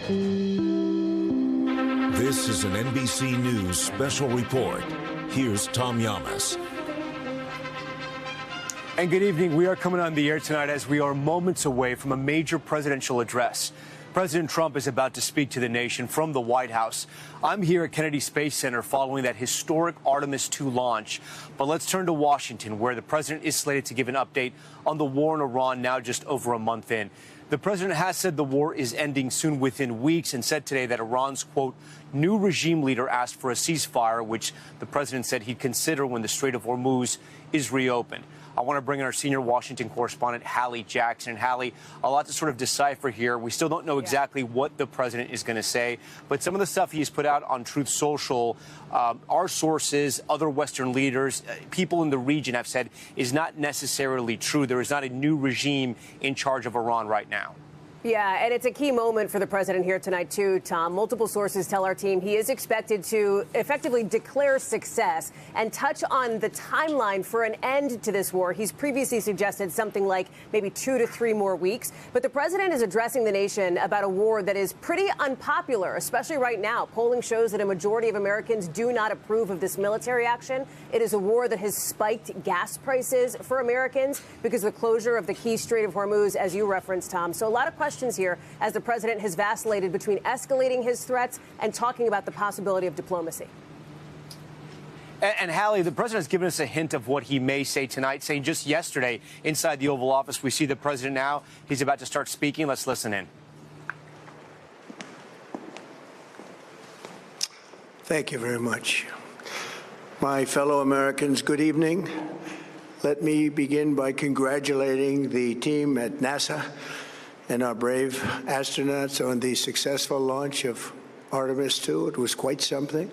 This is an NBC News special report. Here's Tom Llamas. And good evening. We are coming on the air tonight as we are moments away from a major presidential address. President Trump is about to speak to the nation from the White House. I'm here at Kennedy Space Center following that historic Artemis II launch. But let's turn to Washington, where the president is slated to give an update on the war in Iran now just over a month in. The president has said the war is ending soon within weeks and said today that Iran's, quote, new regime leader asked for a ceasefire, which the president said he'd consider when the Strait of Hormuz is reopened. I want to bring in our senior Washington correspondent, Hallie Jackson. And Hallie, a lot to sort of decipher here. We still don't know exactly what the president is going to say, but some of the stuff he's put out on Truth Social, our sources, other Western leaders, people in the region have said is not necessarily true. There is not a new regime in charge of Iran right now. Yeah, and it's a key moment for the president here tonight, too, Tom. Multiple sources tell our team he is expected to effectively declare success and touch on the timeline for an end to this war. He's previously suggested something like maybe 2 to 3 more weeks. But the president is addressing the nation about a war that is pretty unpopular, especially right now. Polling shows that a majority of Americans do not approve of this military action. It is a war that has spiked gas prices for Americans because of the closure of the key Strait of Hormuz, as you referenced, Tom. So a lot of questions here as the president has vacillated between escalating his threats and talking about the possibility of diplomacy. And Hallie, the president has given us a hint of what he may say tonight, saying just yesterday inside the Oval Office, we see the president now. He's about to start speaking. Let's listen in. Thank you very much. My fellow Americans, good evening. Let me begin by congratulating the team at NASA and our brave astronauts on the successful launch of Artemis II. It was quite something.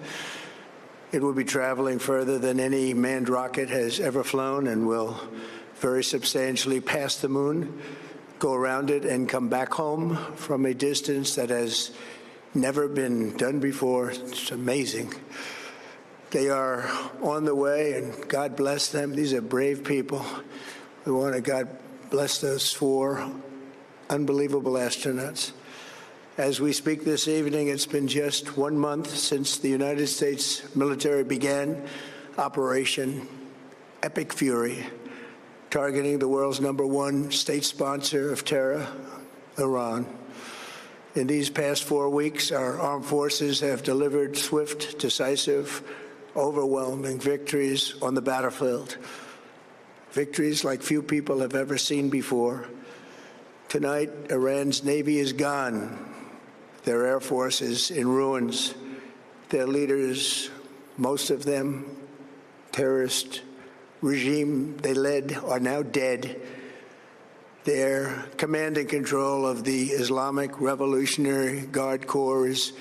It will be traveling further than any manned rocket has ever flown and will very substantially pass the moon, go around it, and come back home from a distance that has never been done before. It's amazing. They are on the way, and God bless them. These are brave people. We want to God bless those 4 unbelievable astronauts. As we speak this evening, it's been just 1 month since the United States military began Operation Epic Fury, targeting the world's #1 state sponsor of terror, Iran. In these past 4 weeks, our armed forces have delivered swift, decisive, overwhelming victories on the battlefield. Victories like few people have ever seen before. Tonight, Iran's Navy is gone. Their Air Force is in ruins. Their leaders, most of them, terrorist regime they led, are now dead. Their command and control of the Islamic Revolutionary Guard Corps is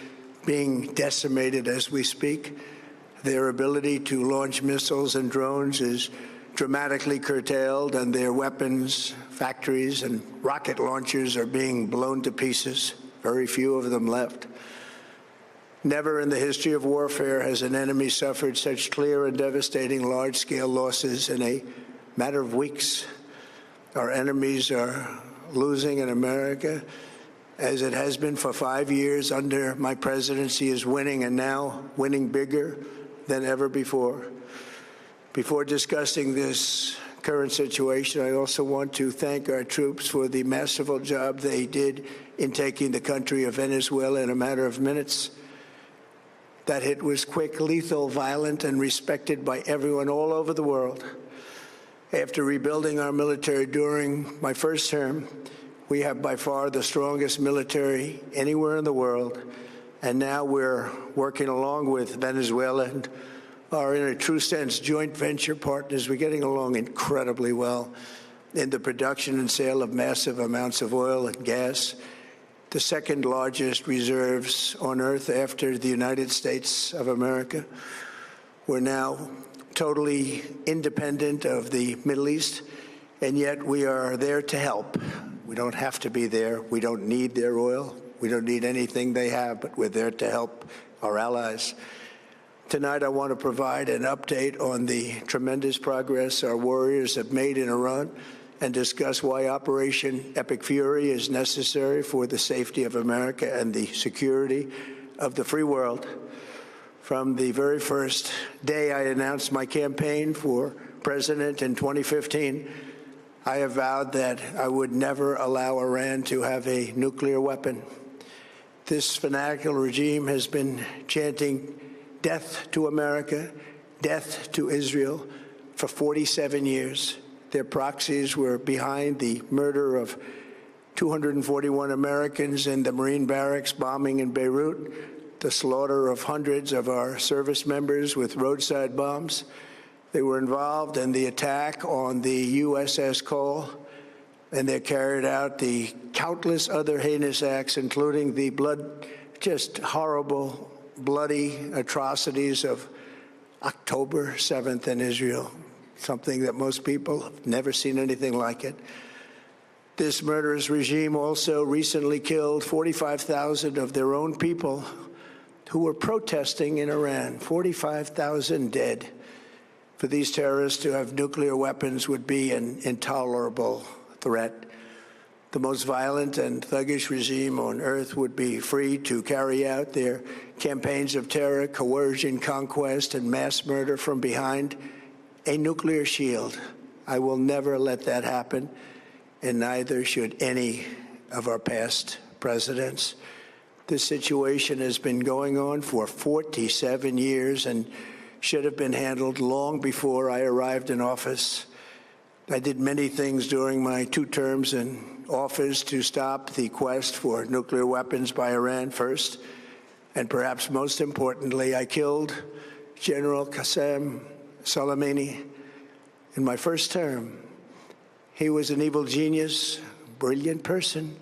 being decimated as we speak. Their ability to launch missiles and drones is dramatically curtailed, and their weapons, factories, and rocket launchers are being blown to pieces. Very few of them left. Never in the history of warfare has an enemy suffered such clear and devastating large-scale losses in a matter of weeks. Our enemies are losing in America, as it has been for 5 years under my presidency, is winning, and now winning bigger than ever before. Before discussing this current situation, I also want to thank our troops for the masterful job they did in taking the country of Venezuela in a matter of minutes. That hit was quick, lethal, violent, and respected by everyone all over the world. After rebuilding our military during my first term, we have by far the strongest military anywhere in the world. And now we're working along with Venezuela and are in a true sense joint venture partners. We're getting along incredibly well in the production and sale of massive amounts of oil and gas, the second largest reserves on earth after the United States of America. We're now totally independent of the Middle East, and yet we are there to help. We don't have to be there. We don't need their oil. We don't need anything they have, but we're there to help our allies. Tonight, I want to provide an update on the tremendous progress our warriors have made in Iran and discuss why Operation Epic Fury is necessary for the safety of America and the security of the free world. From the very first day I announced my campaign for president in 2015, I have vowed that I would never allow Iran to have a nuclear weapon. This fanatical regime has been chanting death to America, death to Israel for 47 years. Their proxies were behind the murder of 241 Americans in the Marine barracks bombing in Beirut, the slaughter of hundreds of our service members with roadside bombs. They were involved in the attack on the USS Cole, and they carried out the countless other heinous acts, including the just horrible, bloody atrocities of October 7th in Israel, something that most people have never seen anything like it. This murderous regime also recently killed 45,000 of their own people who were protesting in Iran. 45,000 dead. For these terrorists to have nuclear weapons would be an intolerable threat. The most violent and thuggish regime on earth would be free to carry out their campaigns of terror, coercion, conquest, and mass murder from behind a nuclear shield. I will never let that happen, and neither should any of our past presidents. This situation has been going on for 47 years and should have been handled long before I arrived in office. I did many things during my 2 terms in office to stop the quest for nuclear weapons by Iran first, and perhaps most importantly, I killed General Qasem Soleimani in my first term. He was an evil genius, brilliant person,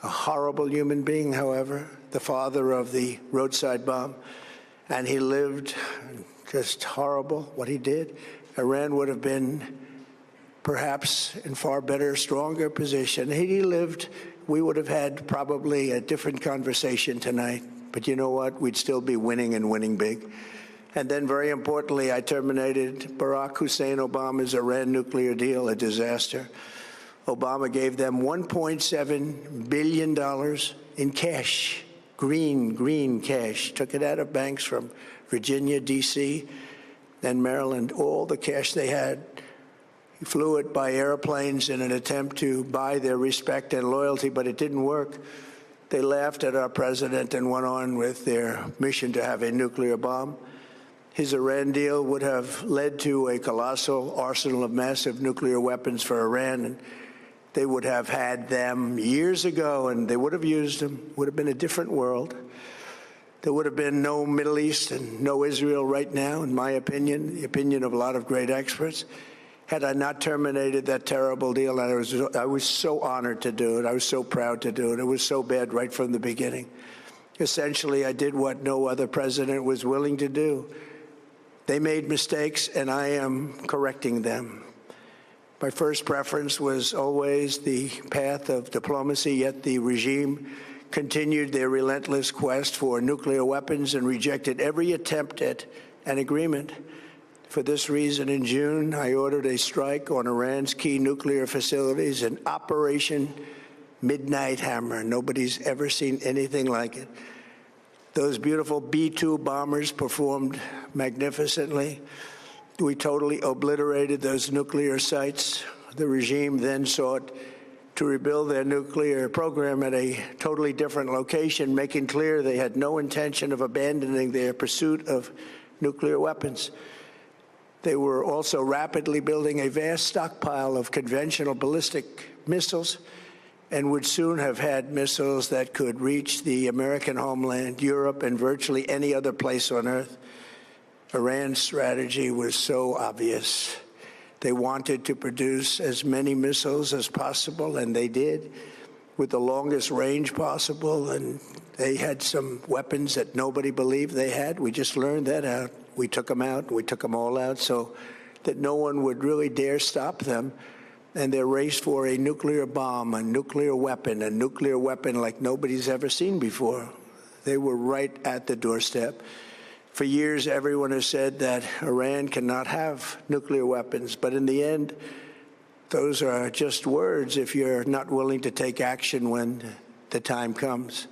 a horrible human being, however, the father of the roadside bomb, and he lived just horrible what he did. Iran would have been perhaps in far better, stronger position. Had he lived, we would have had probably a different conversation tonight. But you know what? We'd still be winning and winning big. And then, very importantly, I terminated Barack Hussein Obama's Iran nuclear deal, a disaster. Obama gave them $1.7 billion in cash, green cash, took it out of banks from Virginia, D.C., and Maryland, all the cash they had. He flew it by airplanes in an attempt to buy their respect and loyalty, but it didn't work. They laughed at our president and went on with their mission to have a nuclear bomb. His Iran deal would have led to a colossal arsenal of massive nuclear weapons for Iran, and they would have had them years ago, and they would have used them. It would have been a different world. There would have been no Middle East and no Israel right now, in my opinion, the opinion of a lot of great experts, had I not terminated that terrible deal. And I was so honored to do it. I was so proud to do it. It was so bad right from the beginning. Essentially, I did what no other president was willing to do. They made mistakes, and I am correcting them. My first preference was always the path of diplomacy, yet the regime continued their relentless quest for nuclear weapons and rejected every attempt at an agreement. For this reason, in June, I ordered a strike on Iran's key nuclear facilities, an Operation Midnight Hammer. Nobody's ever seen anything like it. Those beautiful B-2 bombers performed magnificently. We totally obliterated those nuclear sites. The regime then sought to rebuild their nuclear program at a totally different location, making clear they had no intention of abandoning their pursuit of nuclear weapons. They were also rapidly building a vast stockpile of conventional ballistic missiles and would soon have had missiles that could reach the American homeland, Europe, and virtually any other place on Earth. Iran's strategy was so obvious. They wanted to produce as many missiles as possible, and they did, with the longest range possible. And they had some weapons that nobody believed they had. We just learned that out. We took them out. We took them all out so that no one would really dare stop them. And their race for a nuclear bomb, a nuclear weapon like nobody's ever seen before. They were right at the doorstep. For years, everyone has said that Iran cannot have nuclear weapons. But in the end, those are just words if you're not willing to take action when the time comes.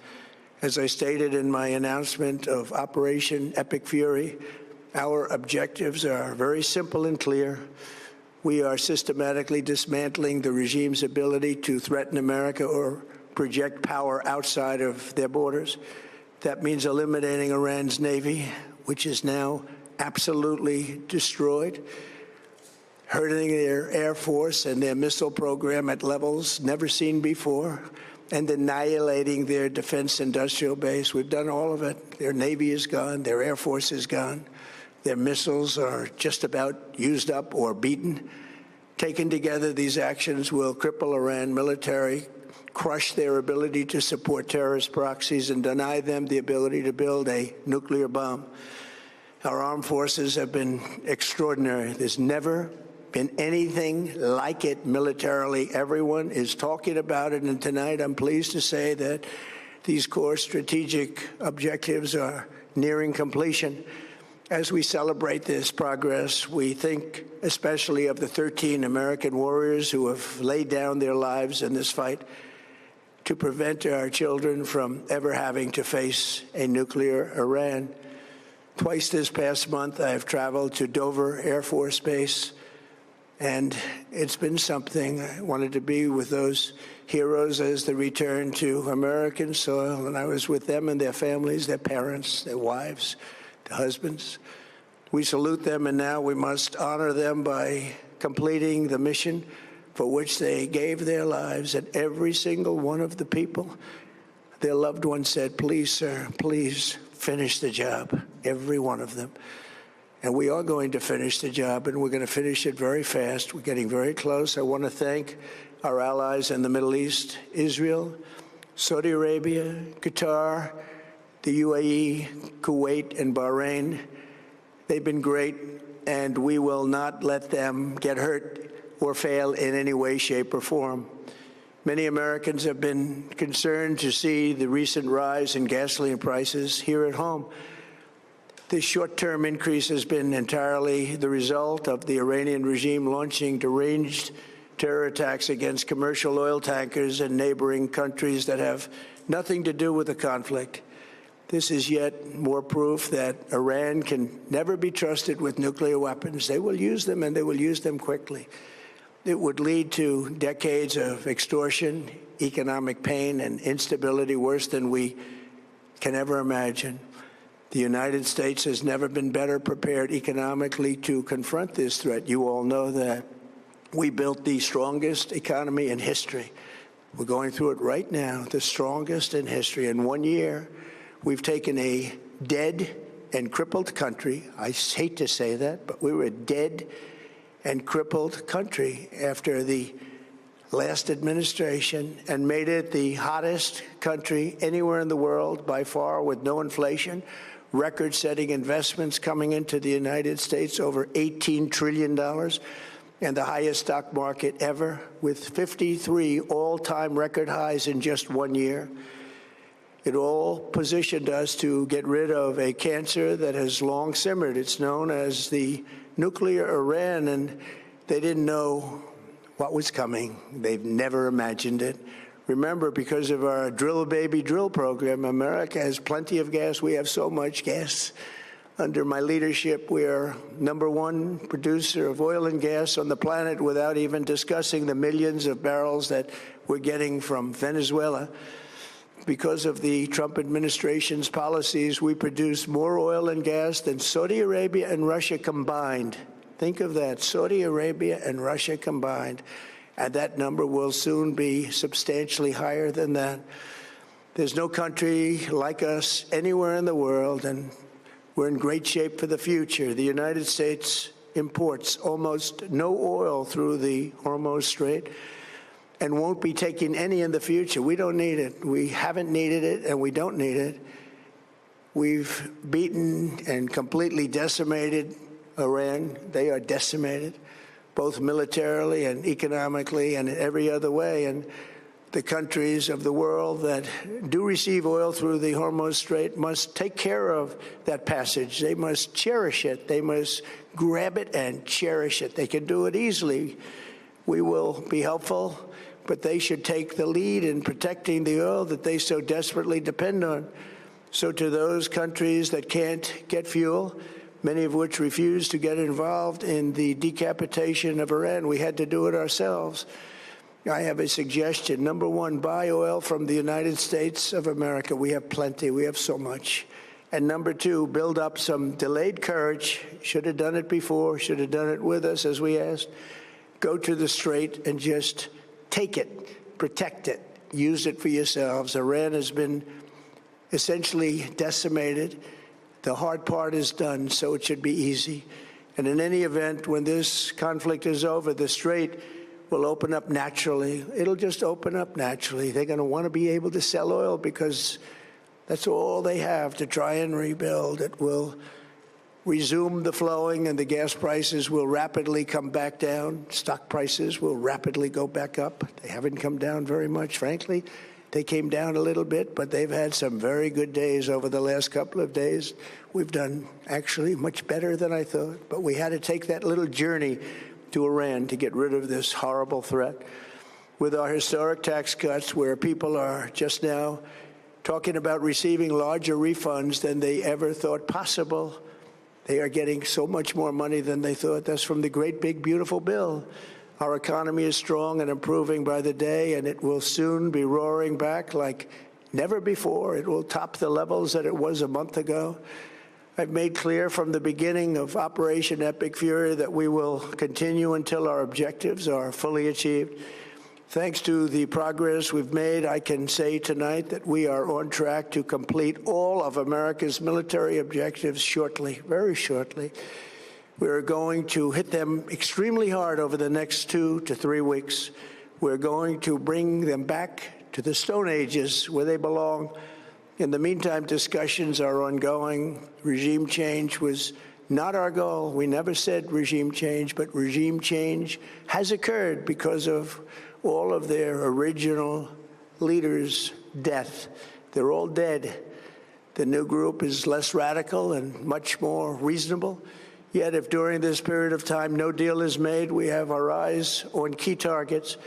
As I stated in my announcement of Operation Epic Fury, our objectives are very simple and clear. We are systematically dismantling the regime's ability to threaten America or project power outside of their borders. That means eliminating Iran's Navy, which is now absolutely destroyed, hurting their Air Force and their missile program at levels never seen before, and annihilating their defense industrial base. We've done all of it. Their Navy is gone. Their Air Force is gone. Their missiles are just about used up or beaten. Taken together, these actions will cripple Iran military, crush their ability to support terrorist proxies, and deny them the ability to build a nuclear bomb. Our armed forces have been extraordinary. There's never been anything like it militarily. Everyone is talking about it, and tonight I'm pleased to say that these core strategic objectives are nearing completion. As we celebrate this progress, we think especially of the 13 American warriors who have laid down their lives in this fight to prevent our children from ever having to face a nuclear Iran. Twice this past month, I have traveled to Dover Air Force Base, and it's been something. I wanted to be with those heroes as they return to American soil, and I was with them and their families, their parents, their wives, their husbands. We salute them, and now we must honor them by completing the mission for which they gave their lives. And every single one of the people, their loved ones said, "Please, sir, please finish the job," every one of them. And we are going to finish the job, and we're going to finish it very fast. We're getting very close. I want to thank our allies in the Middle East, Israel, Saudi Arabia, Qatar, the UAE, Kuwait, and Bahrain. They've been great, and we will not let them get hurt or fail in any way, shape, or form. Many Americans have been concerned to see the recent rise in gasoline prices here at home. This short-term increase has been entirely the result of the Iranian regime launching deranged terror attacks against commercial oil tankers in neighboring countries that have nothing to do with the conflict. This is yet more proof that Iran can never be trusted with nuclear weapons. They will use them, and they will use them quickly. It would lead to decades of extortion, economic pain, and instability worse than we can ever imagine. The United States has never been better prepared economically to confront this threat. You all know that. We built the strongest economy in history. We're going through it right now, the strongest in history. In 1 year, we've taken a dead and crippled country. I hate to say that, but we were a dead and crippled country after the last administration and made it the hottest country anywhere in the world by far, with no inflation, record-setting investments coming into the United States, over $18 trillion, and the highest stock market ever, with 53 all-time record highs in just 1 year. It all positioned us to get rid of a cancer that has long simmered. It's known as the nuclear Iran, and they didn't know what was coming. They've never imagined it. Remember, because of our Drill Baby Drill program, America has plenty of gas. We have so much gas. Under my leadership, we are #1 producer of oil and gas on the planet, without even discussing the millions of barrels that we're getting from Venezuela. Because of the Trump administration's policies, we produce more oil and gas than Saudi Arabia and Russia combined. Think of that, Saudi Arabia and Russia combined. And that number will soon be substantially higher than that. There's no country like us anywhere in the world, and we're in great shape for the future. The United States imports almost no oil through the Hormuz Strait and won't be taking any in the future. We don't need it. We haven't needed it, and we don't need it. We've beaten and completely decimated Iran. They are decimated, both militarily and economically and in every other way. And the countries of the world that do receive oil through the Hormuz Strait must take care of that passage. They must cherish it. They must grab it and cherish it. They can do it easily We will be helpful, but they should take the lead in protecting the oil that they so desperately depend on. So to those countries that can't get fuel, many of which refuse to get involved in the decapitation of Iran, we had to do it ourselves. I have a suggestion. Number one, buy oil from the United States of America. We have plenty. We have so much. And number two, build up some delayed courage. Should have done it before. Should have done it with us, as we asked. Go to the Strait and just take it, protect it, use it for yourselves. Iran has been essentially decimated. The hard part is done, so it should be easy. And in any event, when this conflict is over, the Strait will open up naturally. It'll just open up naturally. They're going to want to be able to sell oil because that's all they have to try and rebuild. It will resume the flowing, and the gas prices will rapidly come back down. Stock prices will rapidly go back up. They haven't come down very much, frankly. They came down a little bit, but they've had some very good days over the last couple of days. We've done actually much better than I thought, but we had to take that little journey to Iran to get rid of this horrible threat. With our historic tax cuts, where people are just now talking about receiving larger refunds than they ever thought possible, they are getting so much more money than they thought. That's from the great, big, beautiful bill. Our economy is strong and improving by the day, and it will soon be roaring back like never before. It will top the levels that it was a month ago. I've made clear from the beginning of Operation Epic Fury that we will continue until our objectives are fully achieved. Thanks to the progress we've made, I can say tonight that we are on track to complete all of America's military objectives shortly, very shortly. We're going to hit them extremely hard over the next 2 to 3 weeks. We're going to bring them back to the Stone Ages where they belong. In the meantime, discussions are ongoing. Regime change was not our goal. We never said regime change, but regime change has occurred because of all of their original leaders' death. They're all dead. The new group is less radical and much more reasonable. Yet if during this period of time no deal is made, we have our eyes on key targets.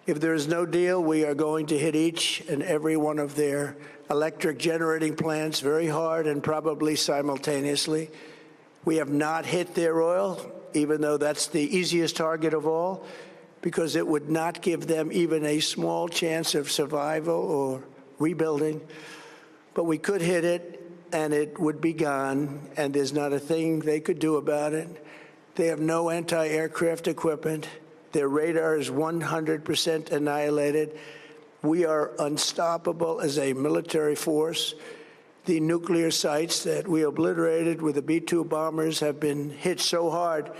If there is no deal, we are going to hit each and every one of their electric generating plants very hard and probably simultaneously. We have not hit their oil, even though that's the easiest target of all, because it would not give them even a small chance of survival or rebuilding. But we could hit it, and it would be gone, and there's not a thing they could do about it. They have no anti-aircraft equipment. Their radar is 100% annihilated. We are unstoppable as a military force. The nuclear sites that we obliterated with the B-2 bombers have been hit so hard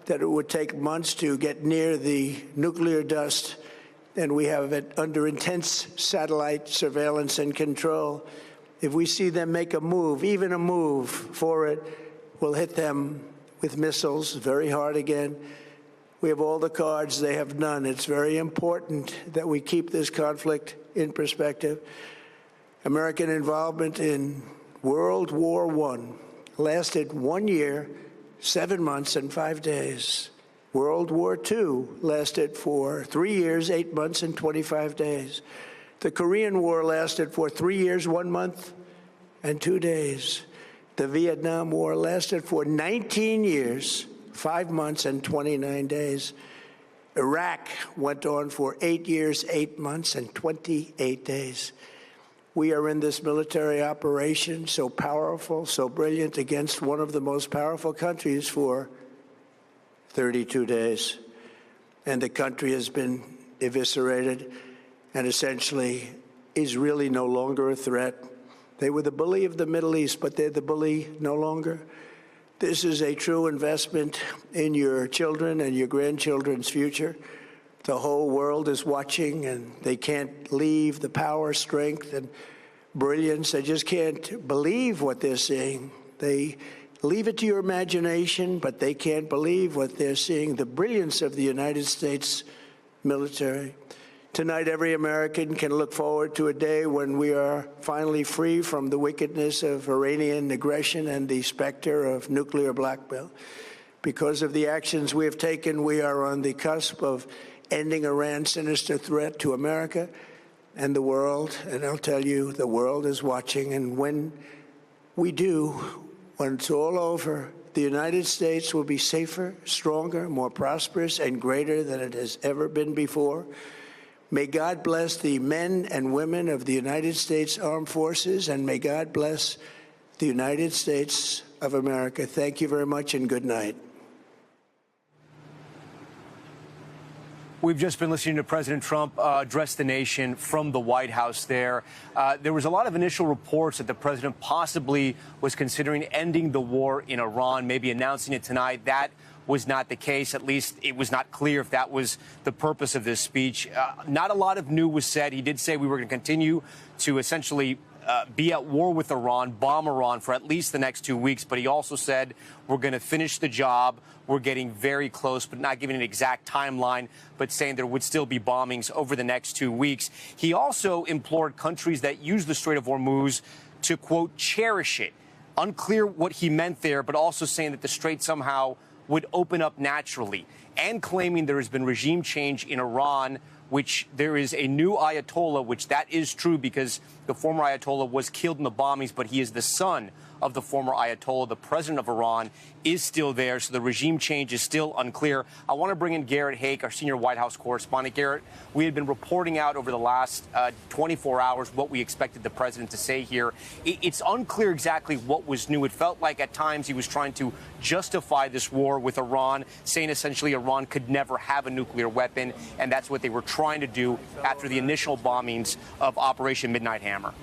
that it would take months to get near the nuclear dust, and we have it under intense satellite surveillance and control. If we see them make a move, even a move for it, we'll hit them with missiles very hard again. We have all the cards, they have none. It's very important that we keep this conflict in perspective. American involvement in World War I lasted 1 year, 7 months, and 5 days. World War II lasted for 3 years, 8 months, and 25 days. The Korean War lasted for 3 years, 1 month, and 2 days. The Vietnam War lasted for 19 years, 5 months, and 29 days. Iraq went on for 8 years, 8 months, and 28 days. We are in this military operation, so powerful, so brilliant, against one of the most powerful countries for 32 days. And the country has been eviscerated and essentially is really no longer a threat. They were the bully of the Middle East, but they're the bully no longer. This is a true investment in your children and your grandchildren's future. The whole world is watching, and they can't leave the power, strength, and brilliance. They just can't believe what they're seeing. They leave it to your imagination, but they can't believe what they're seeing, the brilliance of the United States military. Tonight, every American can look forward to a day when we are finally free from the wickedness of Iranian aggression and the specter of nuclear blackmail. Because of the actions we have taken, we are on the cusp of ending Iran's sinister threat to America and the world. And I'll tell you, the world is watching. And when we do, when it's all over, the United States will be safer, stronger, more prosperous, and greater than it has ever been before. May God bless the men and women of the United States Armed Forces, and may God bless the United States of America. Thank you very much, and good night. We've just been listening to President Trump address the nation from the White House there. There was a lot of initial reports that the president possibly was considering ending the war in Iran, maybe announcing it tonight. That was not the case. At least it was not clear if that was the purpose of this speech. Not a lot of new was said. He did say we were going to continue to essentially be at war with Iran, bomb Iran for at least the next 2 weeks. But he also said we're going to finish the job. We're getting very close, but not giving an exact timeline, but saying there would still be bombings over the next 2 weeks. He also implored countries that use the Strait of Hormuz to, quote, cherish it. Unclear what he meant there, but also saying that the strait somehow would open up naturally, and claiming there has been regime change in Iran, which there is a new Ayatollah, which that is true because the former Ayatollah was killed in the bombings, but he is the son of the former Ayatollah. The president of Iran is still there, so the regime change is still unclear. I want to bring in Garrett Haake, our senior White House correspondent. Garrett, we had been reporting out over the last 24 hours what we expected the president to say here. It's unclear exactly what was new. It felt like at times he was trying to justify this war with Iran, saying essentially Iran could never have a nuclear weapon, and that's what they were trying to do after the initial bombings of Operation Midnight Hammer.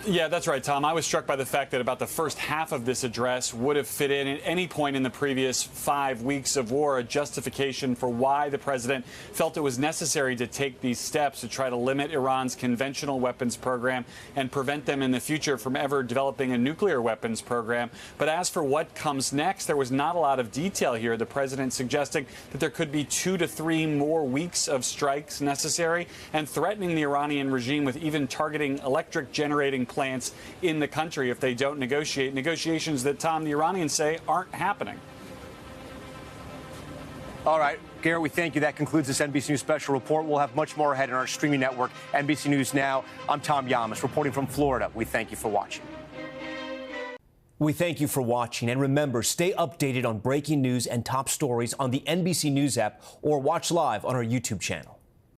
Yeah, that's right, Tom. I was struck by the fact that about the first half of this address would have fit in at any point in the previous 5 weeks of war, a justification for why the president felt it was necessary to take these steps to try to limit Iran's conventional weapons program and prevent them in the future from ever developing a nuclear weapons program. But as for what comes next, there was not a lot of detail here. The president suggesting that there could be 2 to 3 more weeks of strikes necessary and threatening the Iranian regime with even targeting electric generating plants in the country if they don't negotiate. Negotiations that, Tom, the Iranians say aren't happening. All right, Garrett, we thank you. That concludes this NBC News special report. We'll have much more ahead in our streaming network, NBC News Now. I'm Tom Llamas, reporting from Florida. We thank you for watching. We thank you for watching. And remember, stay updated on breaking news and top stories on the NBC News app or watch live on our YouTube channel.